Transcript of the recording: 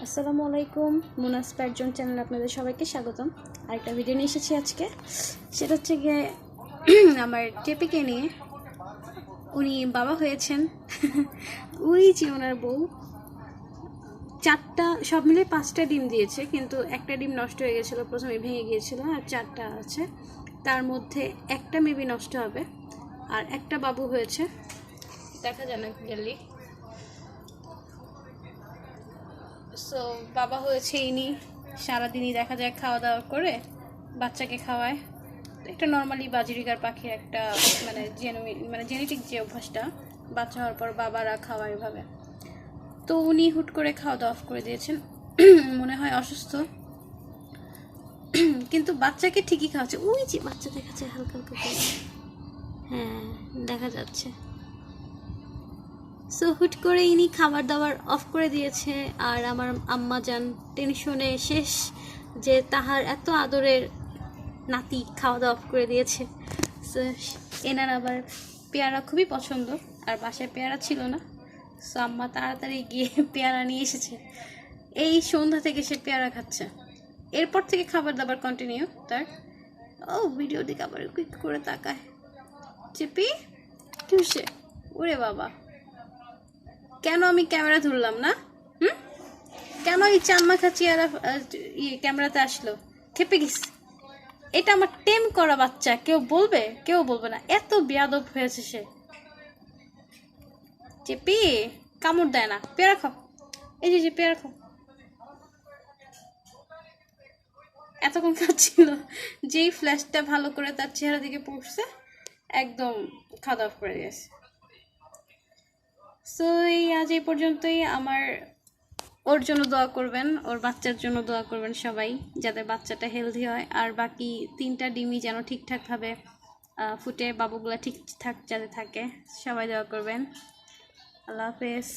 আসসালামু আলাইকুম, মুনাস পারজন চ্যানেলে আপনাদের সবাইকে স্বাগতম। আরেকটা ভিডিও নিয়ে এসেছি আজকে। সেটা হচ্ছে গিয়ে আমার টেপিকে নিয়ে। উনি বাবা হয়েছেন। ওই যে ওনার বউ 4টা, সব মিলে 5টা ডিম দিয়েছে, কিন্তু একটা ডিম নষ্ট হয়ে গেছিলো, প্রথমে ভেঙে গিয়েছিল। আর 4টা আছে, তার মধ্যে একটা মেবি নষ্ট হবে, আর একটা বাবু হয়েছে। দেখা যায় না ক্লিয়ারলি। সো বাবা হয়েছে ইনি। সারাদিনই দেখা যায় খাওয়া দাওয়া করে বাচ্চাকে খাওয়ায়। একটা নর্মালি বাজরিকার পাখির একটা জেনেটিক যে অভ্যাসটা, বাচ্চা হওয়ার পর বাবারা খাওয়ায় এভাবে। তো উনি হুট করে খাওয়া দাওয়া অফ করে দিয়েছেন। মনে হয় অসুস্থ, কিন্তু বাচ্চাকে ঠিকই খাওয়াচ্ছে। ওই যে বাচ্চা দেখা যায় হালকা হালকা করে। হ্যাঁ, দেখা যাচ্ছে। সো হুট করে ইনি খাবার দাবার অফ করে দিয়েছে। আর আমার আম্মা যান টেনশনে শেষ, যে তাহার এত আদরের নাতি খাওয়া দাওয়া অফ করে দিয়েছে। সো এনার আবার পেয়ারা খুবই পছন্দ, আর বাসায় পেয়ারা ছিল না। সো আম্মা তাড়াতাড়ি গিয়ে পেয়ারা নিয়ে এসেছে। এই সন্ধ্যা থেকে সে পেয়ারা খাচ্ছে। এরপর থেকে খাবার দাবার কন্টিনিউ তার। ও ভিডিও দিকে আবার কুইক করে তাকায়। চিপি কি সে? ওরে বাবা, কেন আমি ক্যামেরা ধরলাম না? কেন এই চানমাখা চেয়ারা ক্যামেরাতে আসলো? খেপে গেছি। এটা আমার টেম করা বাচ্চা, কেউ বলবে? কেউ বলবে না। এত বেয়াদব হয়েছে সে। চেপি কামড় দেয় না। পেয়ারা খাও, এই যে পেয়ারা খাও। এতক্ষণ খাচ্ছিল, যেই ফ্ল্যাশটা ভালো করে তার চেহারা দিকে পড়ছে, একদম খাওয়া দাওয়া করে দিয়েছে। সো আজ এই পর্যন্তই। ওর জন্য দোয়া করবেন, ওর বাচ্চার জন্য দোয়া করবেন সবাই, যাতে বাচ্চাটা হেলদি হয়। আর বাকি 3টা ডিমই যেন ঠিকঠাকভাবে ফুটে, বাবুগুলা ঠিকঠাক যাতে থাকে, সবাই দোয়া করবেন। আল্লাহ হাফেজ।